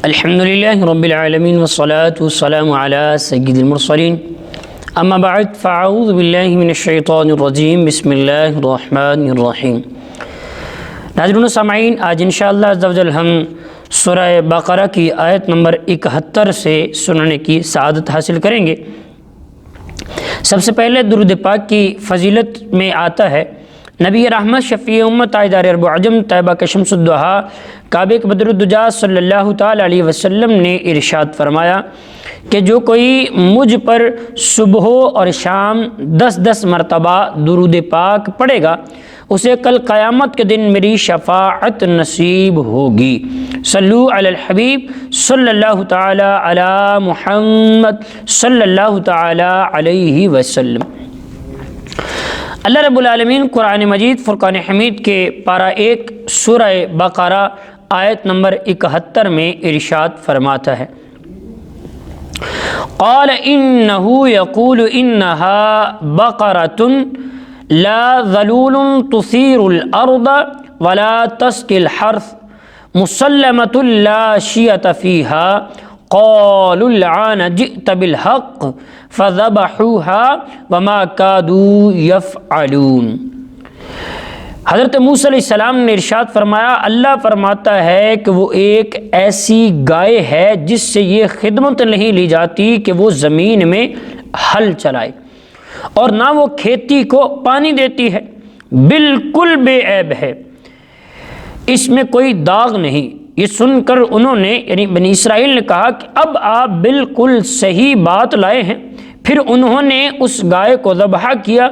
الحمدللہ رب العالمین والصلاة والسلام علی سید المرسلین اما بعد فاعوذ باللہ من الشیطان الرجیم بسم اللہ الرحمن الرحیم۔ ناظرین و سامعین، آج انشاءاللہ عز و جل ہم سورہ بقرہ کی آیت نمبر 71 سے سننے کی سعادت حاصل کریں گے۔ سب سے پہلے درود پاک کی فضیلت میں آتا ہے نبی رحمت شفیع امت تاجدار عرب و عجم طیبہ کا شمس الضحیٰ کعبہ کے بدر الدجا صلی اللہ تعالی علیہ وسلم نے ارشاد فرمایا کہ جو کوئی مجھ پر صبح اور شام 10 مرتبہ درود پاک پڑھے گا اسے کل قیامت کے دن میری شفاعت نصیب ہوگی۔ صلو علی الحبیب صلی اللہ تعالی علی محمد صلی اللہ تعالی علیہ وسلم۔ اللہ رب العالمین قرآن مجید فرقان حمید کے پارہ 1 سورہ بقرہ آیت نمبر 71 میں ارشاد فرماتا ہے، قال انہ یقول انہا بقرۃ لا ذلول تثیر الارض ولا تسقی الحرث مسلمۃ لا شیۃ فیہا قالوا العان جئت بالحق فذبحوها وما كادوا يفعلون۔ حضرت موسیٰ علیہ السلام نے ارشاد فرمایا، اللہ فرماتا ہے کہ وہ ایک ایسی گائے ہے جس سے یہ خدمت نہیں لی جاتی کہ وہ زمین میں ہل چلائے اور نہ وہ کھیتی کو پانی دیتی ہے، بالکل بے عیب ہے، اس میں کوئی داغ نہیں۔ یہ سن کر انہوں نے یعنی بنی اسرائیل نے کہا کہ اب آپ بالکل صحیح بات لائے ہیں۔ پھر انہوں نے اس گائے کو ذبح کیا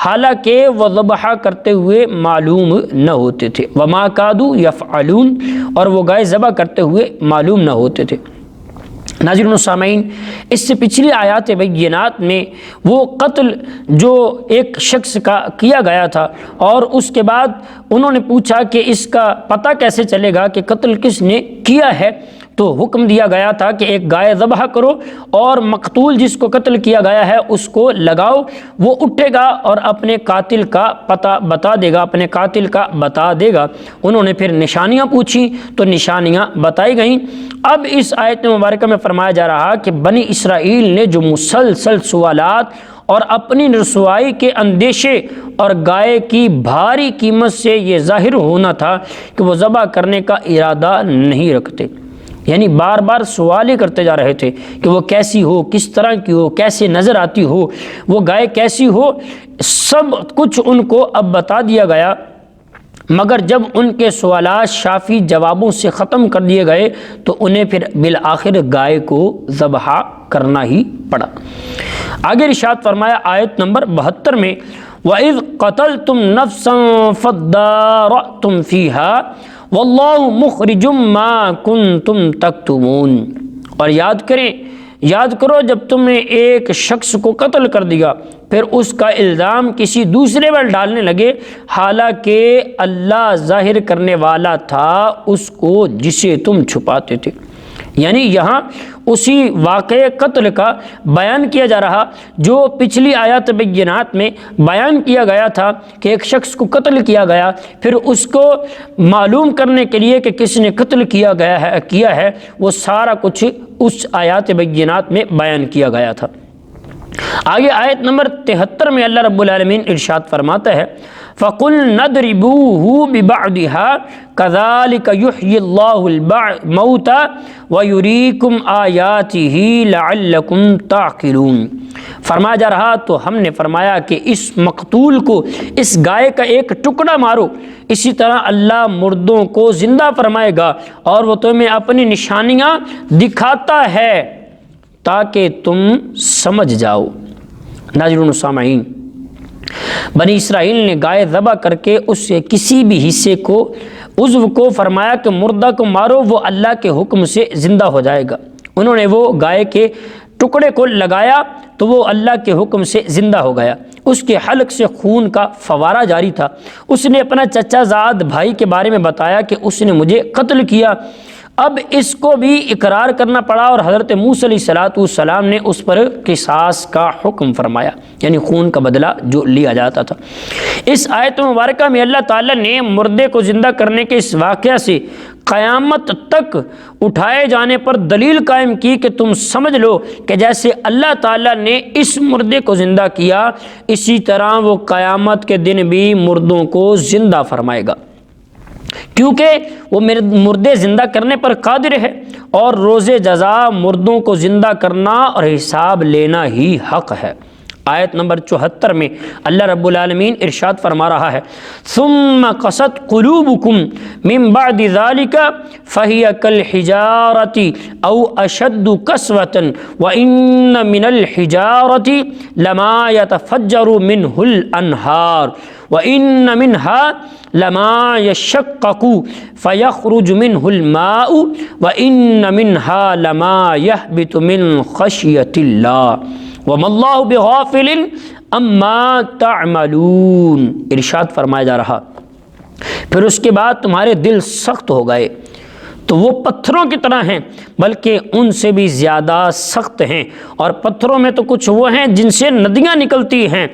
حالانکہ وہ ذبح کرتے ہوئے معلوم نہ ہوتے تھے، وما کادوا یفعلون، اور وہ گائے ذبح کرتے ہوئے معلوم نہ ہوتے تھے۔ ناظرین و سامعین، اس سے پچھلی آیات بینات میں وہ قتل جو ایک شخص کا کیا گیا تھا اور اس کے بعد انہوں نے پوچھا کہ اس کا پتہ کیسے چلے گا کہ قتل کس نے کیا ہے، تو حکم دیا گیا تھا کہ ایک گائے ذبح کرو اور مقتول جس کو قتل کیا گیا ہے اس کو لگاؤ، وہ اٹھے گا اور اپنے قاتل کا پتہ بتا دے گا، اپنے قاتل کا بتا دے گا۔ انہوں نے پھر نشانیاں پوچھی تو نشانیاں بتائی گئیں۔ اب اس آیت مبارکہ میں فرمایا جا رہا کہ بنی اسرائیل نے جو مسلسل سوالات اور اپنی رسوائی کے اندیشے اور گائے کی بھاری قیمت سے یہ ظاہر ہونا تھا کہ وہ ذبح کرنے کا ارادہ نہیں رکھتے، یعنی بار بار سوال ہی کرتے جا رہے تھے کہ وہ کیسی ہو، کس طرح کی ہو، کیسے نظر آتی ہو، وہ گائے کیسی ہو، سب کچھ ان کو اب بتا دیا گیا، مگر جب ان کے سوالات شافی جوابوں سے ختم کر دیے گئے تو انہیں پھر بالآخر گائے کو ذبح کرنا ہی پڑا۔ آگے ارشاد فرمایا آیت نمبر 72 میں، وَإِذْ قَتَلْتُمْ نَفْسًا فَادَّارَأْتُمْ فِيهَا واللہ مخرج ما کنتم تکتمون۔ اور یاد کرو جب تم نے ایک شخص کو قتل کر دیا پھر اس کا الزام کسی دوسرے پر ڈالنے لگے، حالانکہ اللہ ظاہر کرنے والا تھا اس کو جسے تم چھپاتے تھے۔ یعنی یہاں اسی واقعے قتل کا بیان کیا جا رہا جو پچھلی آیات بینات میں بیان کیا گیا تھا کہ ایک شخص کو قتل کیا گیا، پھر اس کو معلوم کرنے کے لیے کہ کس نے قتل کیا ہے وہ سارا کچھ اس آیات بینات میں بیان کیا گیا تھا۔ آگے آیت نمبر 73 میں اللہ رب العالمین ارشاد فرماتا ہے، فَقُلْ نَضْرِبُوهُ بِبَعْضِهَا كَذَلِكَ يُحْيِي اللَّهُ الْمَوْتَى وَيُرِيكُمْ آيَاتِهِ لَعَلَّكُمْ تَعْقِلُونَ۔ فرمایا جا رہا تو ہم نے فرمایا کہ اس مقتول کو اس گائے کا ایک ٹکڑا مارو، اسی طرح اللہ مردوں کو زندہ فرمائے گا اور وہ تمہیں اپنی نشانیاں دکھاتا ہے تاکہ تم سمجھ جاؤ۔ ناظرین و سامعین، بنی اسرائیل نے گائے ذبح کر کے اس سے کسی بھی حصے کو عضو کو فرمایا کہ مردہ کو مارو، وہ اللہ کے حکم سے زندہ ہو جائے گا۔ انہوں نے وہ گائے کے ٹکڑے کو لگایا تو وہ اللہ کے حکم سے زندہ ہو گیا، اس کے حلق سے خون کا فوارہ جاری تھا۔ اس نے اپنا چچا زاد بھائی کے بارے میں بتایا کہ اس نے مجھے قتل کیا، اب اس کو بھی اقرار کرنا پڑا اور حضرت موسیٰ علیہ السلام نے اس پر قصاص کا حکم فرمایا، یعنی خون کا بدلہ جو لیا جاتا تھا۔ اس آیت مبارکہ میں اللہ تعالیٰ نے مردے کو زندہ کرنے کے اس واقعہ سے قیامت تک اٹھائے جانے پر دلیل قائم کی کہ تم سمجھ لو کہ جیسے اللہ تعالیٰ نے اس مردے کو زندہ کیا، اسی طرح وہ قیامت کے دن بھی مردوں کو زندہ فرمائے گا، کیونکہ وہ مردے زندہ کرنے پر قادر ہے، اور روز جزا مردوں کو زندہ کرنا اور حساب لینا ہی حق ہے۔ آیت نمبر 74 میں اللہ رب العالمین ارشاد فرما رہا ہے، ثم قست قلوبکم من بعد ذلك فهي كالحجارة او اشد قسوة وان من الحجارة لما يتفجر منه الانهار وان منها لما يشقق فيخرج منه الماء وان منها لما يهبط من خشية الله وَمَا اللَّهُ بِغَافِلٍ أَمَّا تَعْمَلُونَ۔ ارشاد فرمایا جا رہا، پھر اس کے بعد تمہارے دل سخت ہو گئے تو وہ پتھروں کی طرح ہیں، بلکہ ان سے بھی زیادہ سخت ہیں، اور پتھروں میں تو کچھ وہ ہیں جن سے ندیاں نکلتی ہیں،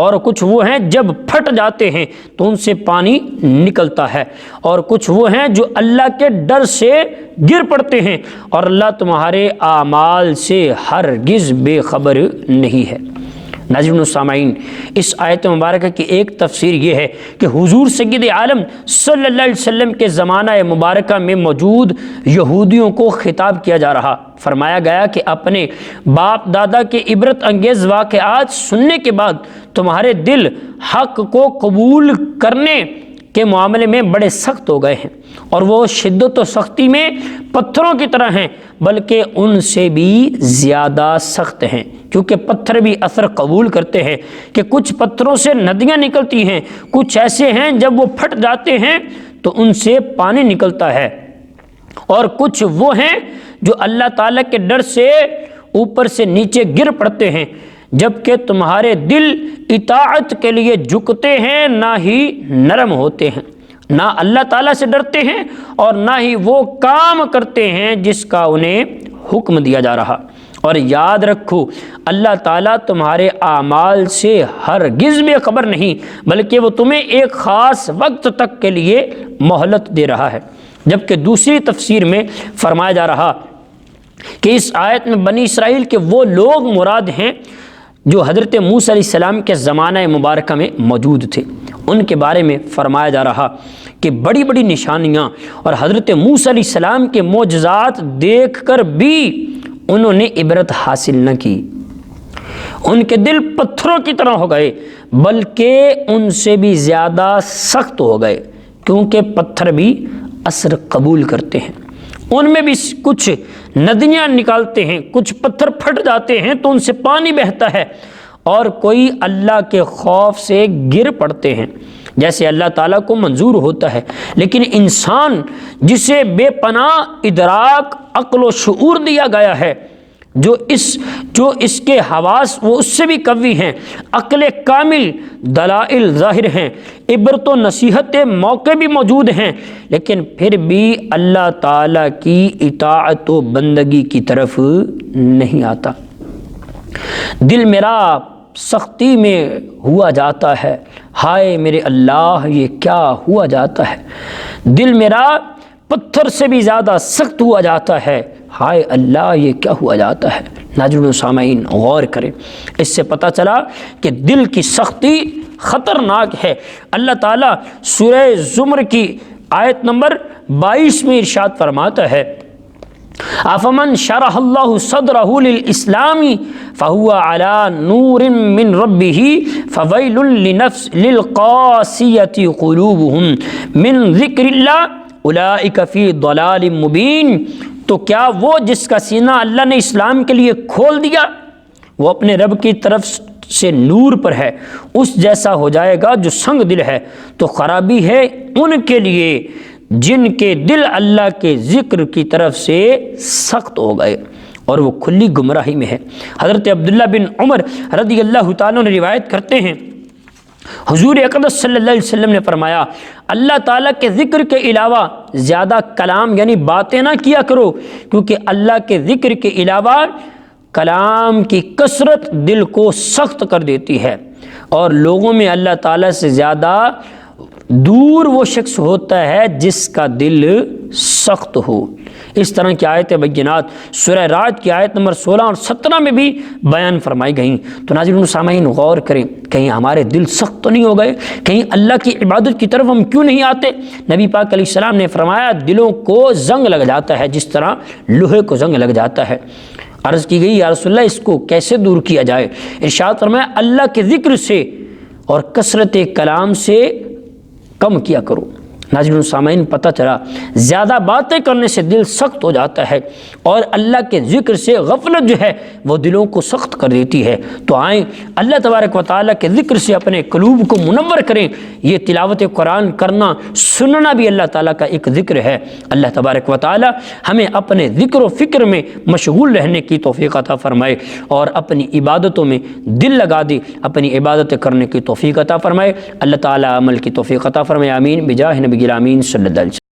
اور کچھ وہ ہیں جب پھٹ جاتے ہیں تو ان سے پانی نکلتا ہے، اور کچھ وہ ہیں جو اللہ کے ڈر سے گر پڑتے ہیں، اور اللہ تمہارے اعمال سے ہرگز بے خبر نہیں ہے۔ ناظرین و سامعین، اس آیت مبارکہ کی ایک تفسیر یہ ہے کہ حضور سید عالم صلی اللہ علیہ وسلم کے زمانہ مبارکہ میں موجود یہودیوں کو خطاب کیا جا رہا۔ فرمایا گیا کہ اپنے باپ دادا کے عبرت انگیز واقعات سننے کے بعد تمہارے دل حق کو قبول کرنے کے معاملے میں بڑے سخت ہو گئے ہیں، اور وہ شدت و سختی میں پتھروں کی طرح ہیں، بلکہ ان سے بھی زیادہ سخت ہیں، کیونکہ پتھر بھی اثر قبول کرتے ہیں کہ کچھ پتھروں سے ندیاں نکلتی ہیں، کچھ ایسے ہیں جب وہ پھٹ جاتے ہیں تو ان سے پانی نکلتا ہے، اور کچھ وہ ہیں جو اللہ تعالیٰ کے ڈر سے اوپر سے نیچے گر پڑتے ہیں، جبکہ تمہارے دل اطاعت کے لیے جھکتے ہیں، نہ ہی نرم ہوتے ہیں، نہ اللہ تعالیٰ سے ڈرتے ہیں، اور نہ ہی وہ کام کرتے ہیں جس کا انہیں حکم دیا جا رہا۔ اور یاد رکھو، اللہ تعالیٰ تمہارے اعمال سے ہرگز بے خبر نہیں، بلکہ وہ تمہیں ایک خاص وقت تک کے لیے مہلت دے رہا ہے۔ جبکہ دوسری تفسیر میں فرمایا جا رہا کہ اس آیت میں بنی اسرائیل کے وہ لوگ مراد ہیں جو حضرت موسیٰ علیہ السلام کے زمانہ مبارکہ میں موجود تھے۔ ان کے بارے میں فرمایا جا رہا کہ بڑی بڑی نشانیاں اور حضرت موسیٰ علیہ السلام کے معجزات دیکھ کر بھی انہوں نے عبرت حاصل نہ کی، ان کے دل پتھروں کی طرح ہو گئے، بلکہ ان سے بھی زیادہ سخت ہو گئے، کیونکہ پتھر بھی اثر قبول کرتے ہیں، ان میں بھی کچھ ندیاں نکالتے ہیں، کچھ پتھر پھٹ جاتے ہیں تو ان سے پانی بہتا ہے، اور کوئی اللہ کے خوف سے گر پڑتے ہیں جیسے اللہ تعالیٰ کو منظور ہوتا ہے، لیکن انسان جسے بے پناہ ادراک، عقل و شعور دیا گیا ہے، جو اس کے حواس وہ اس سے بھی قوی ہیں، عقل کامل، دلائل ظاہر ہیں، عبرت و نصیحت موقع بھی موجود ہیں، لیکن پھر بھی اللہ تعالیٰ کی اطاعت و بندگی کی طرف نہیں آتا۔ دل میرا سختی میں ہوا جاتا ہے، ہائے میرے اللہ یہ کیا ہوا جاتا ہے، دل میرا پتھر سے بھی زیادہ سخت ہوا جاتا ہے، ہائے اللہ یہ کیا ہوا جاتا ہے۔ ناظرین و سامعین غور کریں، اس سے پتہ چلا کہ دل کی سختی خطرناک ہے۔ اللہ تعالیٰ سورہ زمر کی آیت نمبر 22 میں ارشاد فرماتا ہے، افمن شرح اللہ صدرہ للاسلام فہو علی نور من ربہ فویل للقاسیۃ قلوبہم من ذکر اللہ اولئک فی ضلال مبین۔ تو کیا وہ جس کا سینہ اللہ نے اسلام کے لیے کھول دیا، وہ اپنے رب کی طرف سے نور پر ہے، اس جیسا ہو جائے گا جو سنگ دل ہے، تو خرابی ہے ان کے لیے جن کے دل اللہ کے ذکر کی طرف سے سخت ہو گئے اور وہ کھلی گمراہی میں ہے۔ حضرت عبداللہ بن عمر رضی اللہ تعالیٰ نے روایت کرتے ہیں، حضور اقدس صلی اللہ علیہ وسلم نے فرمایا، اللہ تعالیٰ کے ذکر کے علاوہ زیادہ کلام یعنی باتیں نہ کیا کرو، کیونکہ اللہ کے ذکر کے علاوہ کلام کی کثرت دل کو سخت کر دیتی ہے، اور لوگوں میں اللہ تعالیٰ سے زیادہ دور وہ شخص ہوتا ہے جس کا دل سخت ہو۔ اس طرح کی آیت بینات سورہ راج کی آیت نمبر 16 اور 17 میں بھی بیان فرمائی گئیں۔ تو ناظرین و سامعین غور کریں، کہیں ہمارے دل سخت تو نہیں ہو گئے؟ کہیں اللہ کی عبادت کی طرف ہم کیوں نہیں آتے؟ نبی پاک علیہ السلام نے فرمایا دلوں کو زنگ لگ جاتا ہے جس طرح لوہے کو زنگ لگ جاتا ہے۔ عرض کی گئی یا رسول اللہ اس کو کیسے دور کیا جائے؟ ارشاد فرمایا اللہ کے ذکر سے اور کثرت کلام سے کم کیا کرو۔ ناظرین و سامعین پتہ چلا زیادہ باتیں کرنے سے دل سخت ہو جاتا ہے اور اللہ کے ذکر سے غفلت جو ہے وہ دلوں کو سخت کر دیتی ہے۔ تو آئیں اللہ تبارک و تعالیٰ کے ذکر سے اپنے قلوب کو منور کریں۔ یہ تلاوت قرآن کرنا سننا بھی اللہ تعالیٰ کا ایک ذکر ہے۔ اللہ تبارک و تعالیٰ ہمیں اپنے ذکر و فکر میں مشغول رہنے کی توفیق عطا فرمائے اور اپنی عبادتوں میں دل لگا دے، اپنی عبادت کرنے کی توفیق عطا فرمائے۔ اللہ تعالیٰ عمل کی توفیق عطا فرمائے، آمین بجاہ نبی الامین صلی اللہ علیہ وسلم۔